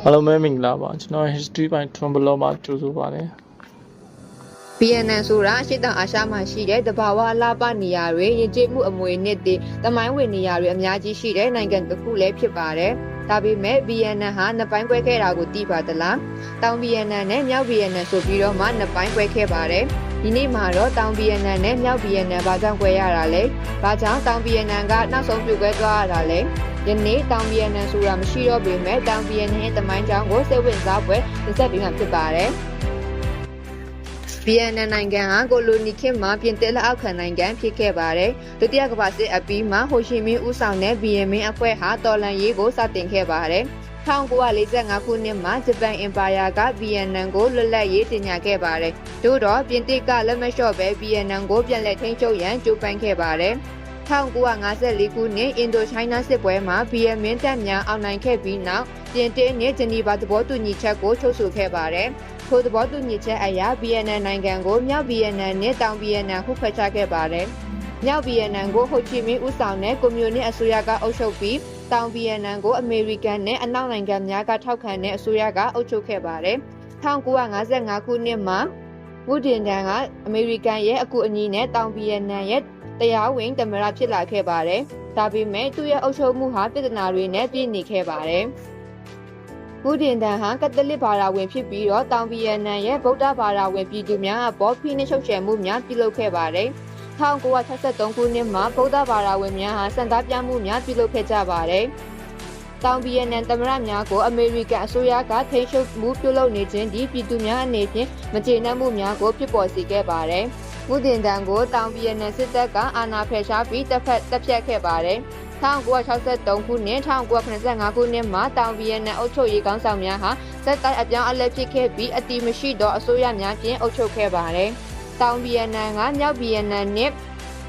Hello မဲမင်္ဂလာပါကျွန်တော် history ပိုင်း Trumbull မှာကြိုဆိုပါတယ် BNN ဆိုတာရှေ့တောင်အာရှမှာရှိတဲ့တဘာဝအလားပနေရာတွေယဉ်ကျေးမှုအမွေအနှစ်တွေတမိုင်းဝင်နေရာတွေအများကြီးရှိတဲ့နိုင်ငံတစ်ခုလည်းဖြစ်ပါတယ်။ဒါပေမဲ့ BNN ဟာနှစ်ပိုင်းကွဲခဲ့တာကိုသိပါသလား။တောင် BNN နဲ့မြောက် BNN ဆိုပြီးတော့မှနှစ်ပိုင်းကွဲခဲ့ပါတယ်။ဒီနေ့မှာတော့တောင် BNN နဲ့မြောက် BNN ဘာကြောင့်ကွဲရတာလဲ။ဘာကြောင့်တောင် BNN ကနောက်ဆုံးပြုတ်ကွဲသွားရတာလဲ။ယနေ့တောင် BNN ဆိုတာမရှိတော့ပေမဲ့တောင် BNN ရဲ့တမိုင်းကြောင်းကိုစိတ်ဝင်စားပွဲတင်ဆက်ပေးမှာဖြစ်ပါတယ်။ BNN နိုင်ငံဟာကိုလိုနီခေတ်မှာပြင်သစ်လက်အောက်ခံနိုင်ငံဖြစ်ခဲ့ပါတယ်။ဒုတိယကမ္ဘာစစ်အပြီးမှာဟိုရှီမင်းဦးဆောင်တဲ့ BNN အဖွဲ့ဟာတော်လှန်ရေးကိုစတင်ခဲ့ပါတယ်။1945ခုနှစ်မှာဂျပန်အင်ပါယာက BNN ကိုလွတ်လပ်ရေးကြေညာခဲ့ပါတယ်။သို့တော့ပြင်သစ်ကလက်မလျှော့ပဲ BNN ကိုပြန်လည်ထိန်းချုပ်ရန်ကြိုးပမ်းခဲ့ပါတယ်။1954ခုနှစ်အင်ဒိုချိုင်းနာစစ်ပွဲမှာ BNN တပ်များအောင်နိုင်ခဲ့ပြီးနောက်ပြင်သစ်နဲ့ဂျနီဗာသဘောတူညီချက်ကိုချုပ်ဆိုခဲ့ပါတယ်။ထိုသဘောတူညီချက်အရ BNN နိုင်ငံကိုမြောက် BNN နဲ့တောင် BNN ဟုခွဲခြားခဲ့ပါတယ်။မြောက် BNN ကိုဟိုချီမင်းဦးဆောင်တဲ့ကွန်မြူနစ်အစိုးရကအုပ်ချုပ်ပြီးတောင် BNN ကိုအမေရိကန်နဲ့အနောက်နိုင်ငံများကထောက်ခံတဲ့အစိုးရကအုပ်ချုပ်ခဲ့ပါတယ်။1955ခုနှစ်မှာမူတင်တန်ကအမေရိကန်ရဲ့အကူအညီနဲ့တောင် BNN ရဲ့တရားဝင်သမ္မတဖြစ်လာခဲ့ပါတယ်။ဒါပေမဲ့သူ့ရဲ့အုပ်ချုပ်မှုဟာပြဿနာတွေနဲ့ပြည့်နေခဲ့ပါတယ်။မူတင်တန်ဟာကက်သလစ်ဘာသာဝင်ဖြစ်ပြီးတော့တောင် BNN ရဲ့ဗုဒ္ဓဘာသာဝင်ပြည်သူများအပေါ်ဖိနှိပ်ချုပ်ချယ်မှုများပြုလုပ်ခဲ့ပါတယ်။1963ခုနှစ်မှာဗုဒ္ဓဘာသာဝင်များဟာစံသားပြမှုများပြုလုပ်ခဲ့ကြပါတယ်။တောင် BNN သမ္မတများကိုအမေရိကန်အစိုးရကထိန်းချုပ်မှုပြုလုပ်နေခြင်းဒီပြည်သူများအနေဖြင့်မကျေနပ်မှုများကိုဖြစ်ပေါ်စေခဲ့ပါတယ်။မူတင်တန်ကိုတောင် BNN စစ်တပ်ကအာဏာဖယ်ရှားပြီးတပ်ဖြတ်ခဲ့ပါတယ်။1963ခုနှစ်1985ခုနှစ်မှာတောင် BNN အုပ်ချုပ်ရေးကောင်းဆောင်များဟာစက်တိုက်အပြောင်းအလဲဖြစ်ခဲ့ပြီးအတိမရှိသောအစိုးရများဖြင့်အုပ်ချုပ်ခဲ့ပါတယ်။တောင် BNN ကမြောက် BNN နဲ့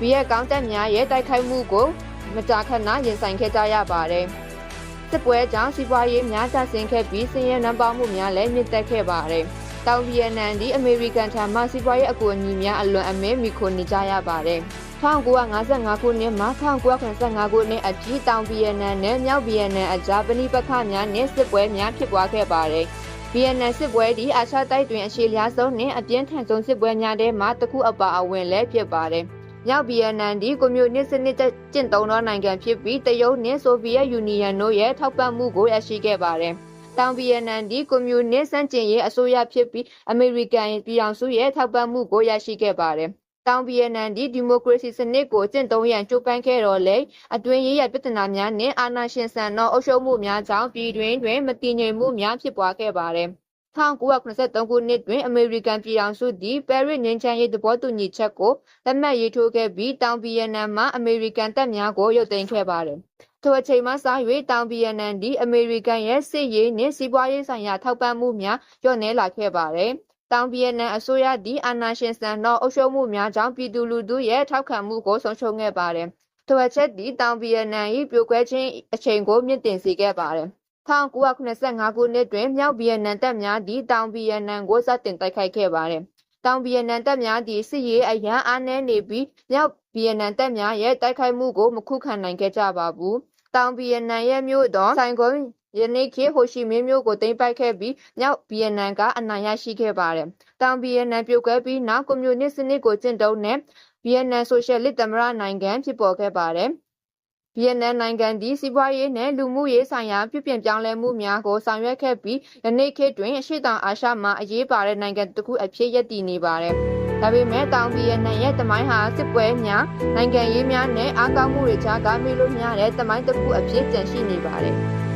ဗီယက်ကောင်းတပ်များရဲ့တိုက်ခိုက်မှုကိုမကြာခဏရင်ဆိုင်ခဲ့ကြရပါတယ်။စစ်ပွဲကြောင့်စီးပွားရေးများကျဆင်းခဲ့ပြီးဆင်းရဲနှံပေါမှုများလည်းမြင့်တက်ခဲ့ပါတယ်။တောင် BNN ဒီအမေရိကန်ထံမှစီးပွားရေးအကူအညီများအလွန်အမင်းမိခိုနေကြရပါတယ်။1955ခုနှစ်မှ1985ခုနှစ်အထိတောင် BNN နဲ့မြောက် BNN အကြားပဏိပက္ခများနဲ့စစ်ပွဲများဖြစ်ပွားခဲ့ပါတယ်။ BNN စစ်ပွဲဒီအာရှတိုက်တွင်အရှေ့လျားဆုံးနဲ့အပြင်းထန်ဆုံးစစ်ပွဲများထဲမှတစ်ခုအပါအဝင်လည်းဖြစ်ပါတယ်။မြောက် BNN ဒီကွန်မြူနစ်စနစ်ကျင့်သုံးသောနိုင်ငံဖြစ်ပြီးတရုတ်နဲ့ဆိုဗီယက်ယူနီယံတို့ရဲ့ထောက်ပံ့မှုကိုရရှိခဲ့ပါတယ်။တောင် BNN ဒီကွန်မြူနစ်စန့်ကျင်ရေးအစိုးရဖြစ်ပြီးအမေရိကန်ပြည်ထောင်စုရဲ့ထောက်ပံ့မှုကိုရရှိခဲ့ပါတယ်။တောင် BNN ဒီမိုကရေစီစနစ်ကိုကျင့်သုံးရန်ကြိုးပမ်းခဲ့တော့လေအတွင်းရေးရပြဿနာများနဲ့အာဏာရှင်ဆန်သောအုပ်ချုပ်မှုများကြောင့်ပြည်တွင်တွင်မတည်ငြိမ်မှုများဖြစ်ပွားခဲ့ပါတယ်။1983ခုနှစ်တွင်အမေရိကန်ပြည်ထောင်စုသည်ပဲရစ်ငြိမ်းချမ်းရေးသဘောတူညီချက်ကိုလက်မှတ်ရေးထိုးခဲ့ပြီးတောင် BNN မှအမေရိကန်တပ်များကိုရုပ်သိမ်းခဲ့ပါတယ်။ထိုအချိန်မှစ၍တောင် BNN ဒီအမေရိကန်ရဲ့စစ်ရေးနှင့်စီးပွားရေးဆိုင်ရာထောက်ပံ့မှုများလျော့နည်းလာခဲ့ပါတယ်။တောင် BNN အစိုးရဒီအာဏာရှင်ဆန်သောအုပ်ချုပ်မှုများကြောင့်ပြည်သူလူထုရဲ့ထောက်ခံမှုကိုဆုံးရှုံးခဲ့ပါတယ်။ထိုအချက်ဒီတောင် BNN ၏ပြိုကွဲခြင်းအချိန်ကိုမြင့်တင်စေခဲ့ပါတယ်။1985ခုနှစ်တွင်မြောက် BNN တပ်များဒီတောင် BNN ကိုစတင်တိုက်ခိုက်ခဲ့ပါတယ်။တောင် BNN တပ်များဒီစစ်ရေးအရန်အားနည်းနေပြီးမြောက် BNN တပ်များရဲ့တိုက်ခိုက်မှုကိုမခုခံနိုင်ခဲ့ကြပါဘူး။တောင် BNN ရဲ့မြို့တော်ဆိုင်ဂုံယနေ့ခေတ်ဟိုရှီမင်းမြို့ကိုသိမ်းပိုက်ခဲ့ပြီးမြောက် BNN ကအနိုင်ရရှိခဲ့ပါတယ်။တောင် BNN ပြုတ်ကွဲပြီးနောက်ကွန်မြူနစ်စနစ်ကိုကျင့်သုံးတဲ့ BNN ဆိုရှယ်လစ်သမ္မတနိုင်ငံဖြစ်ပေါ်ခဲ့ပါတယ်။ BNN နိုင်ငံဒီစီးပွားရေးနဲ့လူမှုရေးဆိုင်ရာပြုပြင်ပြောင်းလဲမှုများကိုဆောင်ရွက်ခဲ့ပြီးယနေ့ခေတ်တွင်အရှေ့တောင်အာရှမှာအရေးပါတဲ့နိုင်ငံတစ်ခုအဖြစ်ရပ်တည်နေပါတယ်။ဒါပေမဲ့တောင် BNN ရဲ့တမိုင်းဟာစစ်ပွဲများနိုင်ငံရေးများနဲ့အားကောင်းမှုတွေကြားကမေးလို့များတဲ့တမိုင်းတစ်ခုအဖြစ်ကျန်ရှိနေပါတယ်။